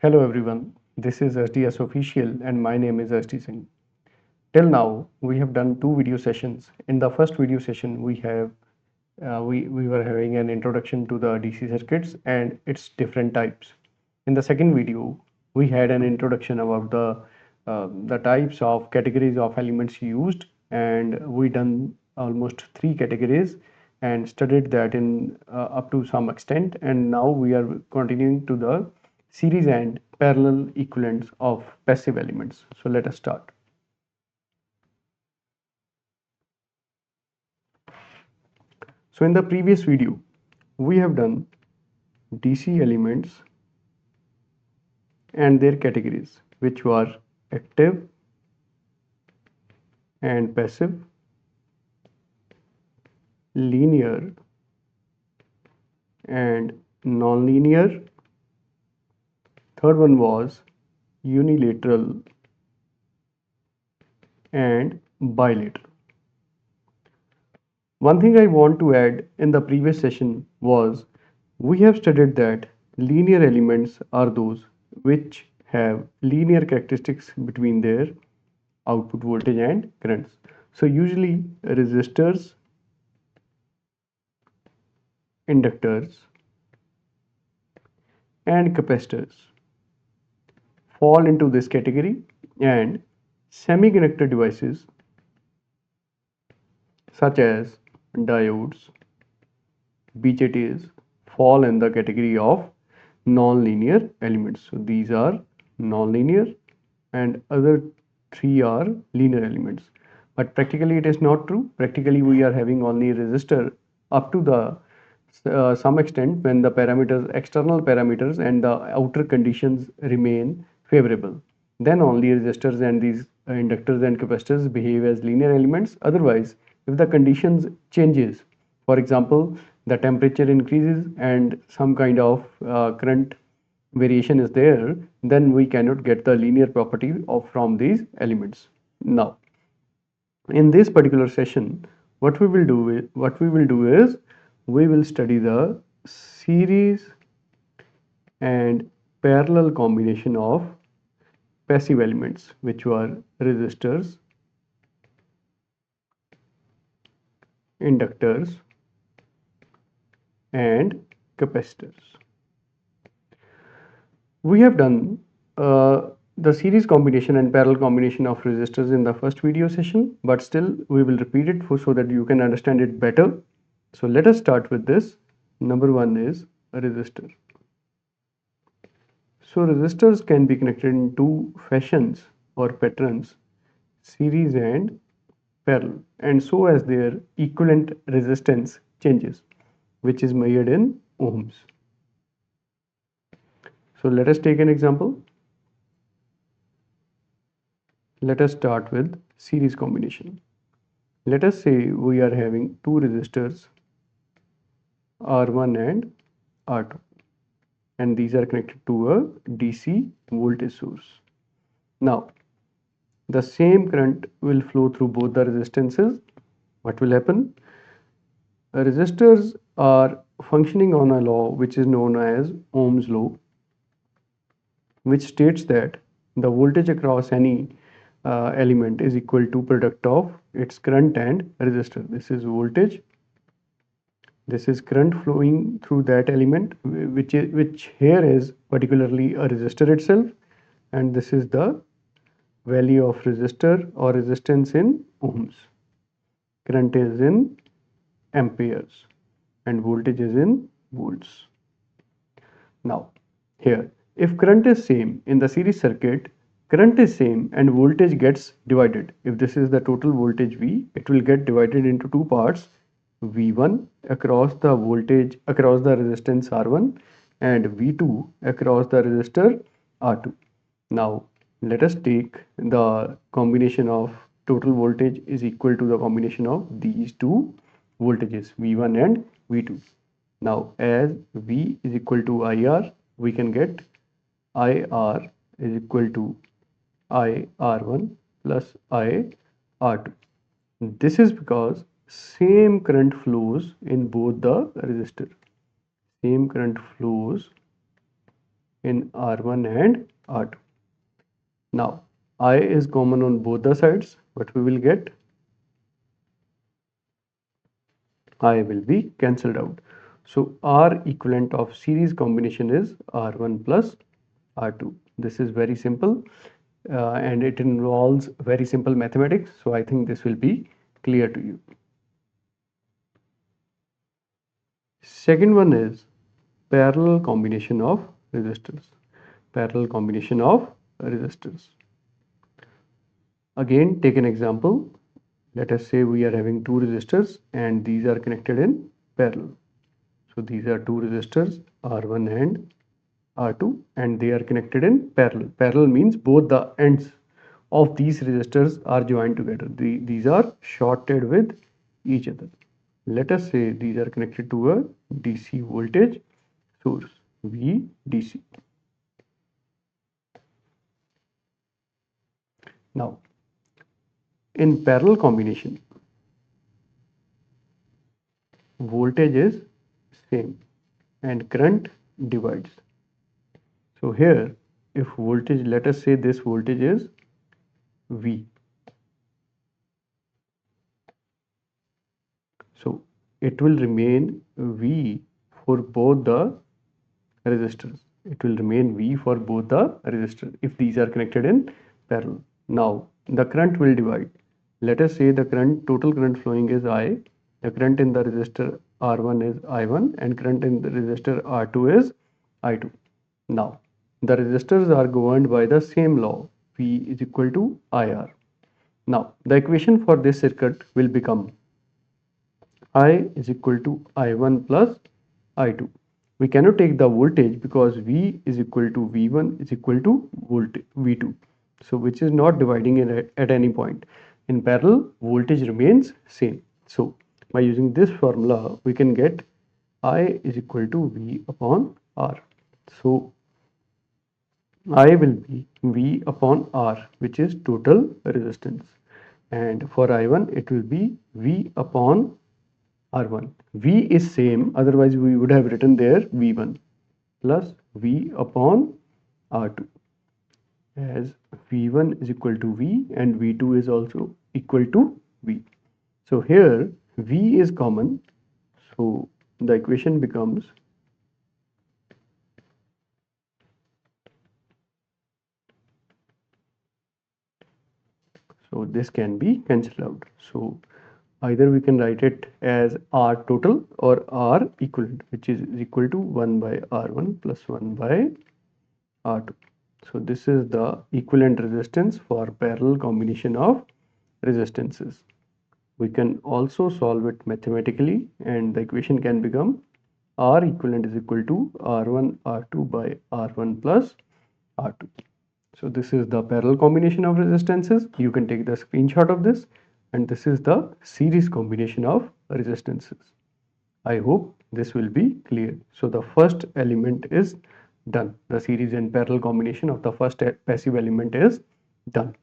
Hello everyone, this is SDS Official and my name is SD Singh. Till now, we have done two video sessions. In the first video session, we were having an introduction to the DC circuits and its different types. In the second video, we had an introduction about the types of categories of elements used, and we done almost three categories and studied that in up to some extent. And now we are continuing to the series and parallel equivalents of passive elements. So let us start. So in the previous video, we have done DC elements and their categories, which were active and passive, linear and non-linear. Third one was unilateral and bilateral. One thing I want to add in the previous session was we have studied that linear elements are those which have linear characteristics between their output voltage and currents. So usually resistors, inductors and capacitors fall into this category, and semiconductor devices such as diodes, BJTs fall in the category of non-linear elements. So these are non-linear and other three are linear elements. But practically it is not true. Practically we are having only resistor up to the some extent when the parameters, external parameters and the outer conditions remain favorable. Then only resistors and these inductors and capacitors behave as linear elements. Otherwise, if the conditions changes, for example, the temperature increases and some kind of current variation is there, then we cannot get the linear property of from these elements. Now, in this particular session, what we will do is we will study the series and parallel combination of passive elements, which were resistors, inductors and capacitors. We have done the series combination and parallel combination of resistors in the first video session, but still we will repeat it so that you can understand it better. So let us start with this. Number one is a resistor. So resistors can be connected in two fashions or patterns, series and parallel, and so as their equivalent resistance changes, which is measured in ohms. So let us take an example. Let us start with series combination. Let us say we are having two resistors R1 and R2, and these are connected to a DC voltage source. Now, the same current will flow through both the resistances. What will happen? Resistors are functioning on a law which is known as Ohm's law, which states that the voltage across any element is equal to product of its current and resistor. This is voltage, this is current flowing through that element, which here is particularly a resistor itself, and this is the value of resistor or resistance in ohms. Current is in amperes and voltage is in volts. Now here, if current is same in the series circuit, current is same and voltage gets divided. If this is the total voltage V, it will get divided into two parts, V1 across the voltage across the resistance R1 and V2 across the resistor R2. Now let us take the combination of total voltage is equal to the combination of these two voltages V1 and V2. Now as V is equal to IR, we can get IR is equal to IR1 plus IR2. This is because same current flows in both the resistor. Same current flows in R1 and R2. Now I is common on both the sides. What we will get? I will be cancelled out. So R equivalent of series combination is R1 plus R2. This is very simple and it involves very simple mathematics. So I think this will be clear to you. Second one is parallel combination of resistors. Parallel combination of resistors. Again, take an example. Let us say we are having two resistors and these are connected in parallel. So these are two resistors R1 and R2 and they are connected in parallel. Parallel means both the ends of these resistors are joined together. These are shorted with each other. Let us say these are connected to a DC voltage source VDC. Now, in parallel combination, voltage is same and current divides. So here, if voltage, let us say this voltage is V. So it will remain V for both the resistors. It will remain V for both the resistors if these are connected in parallel. Now the current will divide. Let us say the current, total current flowing is I. The current in the resistor R1 is I1 and current in the resistor R2 is I2. Now the resistors are governed by the same law, V is equal to IR. Now the equation for this circuit will become I is equal to I1 plus I2. We cannot take the voltage because V is equal to V1 is equal to voltage V2. So which is not dividing it at any point. In parallel, voltage remains same. So by using this formula, we can get I is equal to V upon R. So I will be V upon R, which is total resistance. And for I1, it will be V upon R1. V is same, otherwise we would have written there V1 plus V upon R2, as V1 is equal to V and V2 is also equal to V. So here V is common, so the equation becomes so this can be cancelled out. So either we can write it as R total or R equivalent, which is equal to 1 by R1 plus 1 by R2. So this is the equivalent resistance for parallel combination of resistances. We can also solve it mathematically and the equation can become R equivalent is equal to R1 R2 by R1 plus R2. So this is the parallel combination of resistances. You can take the screenshot of this and this is the series combination of resistances. I hope this will be clear. So the first element is done. The series and parallel combination of the first passive element is done.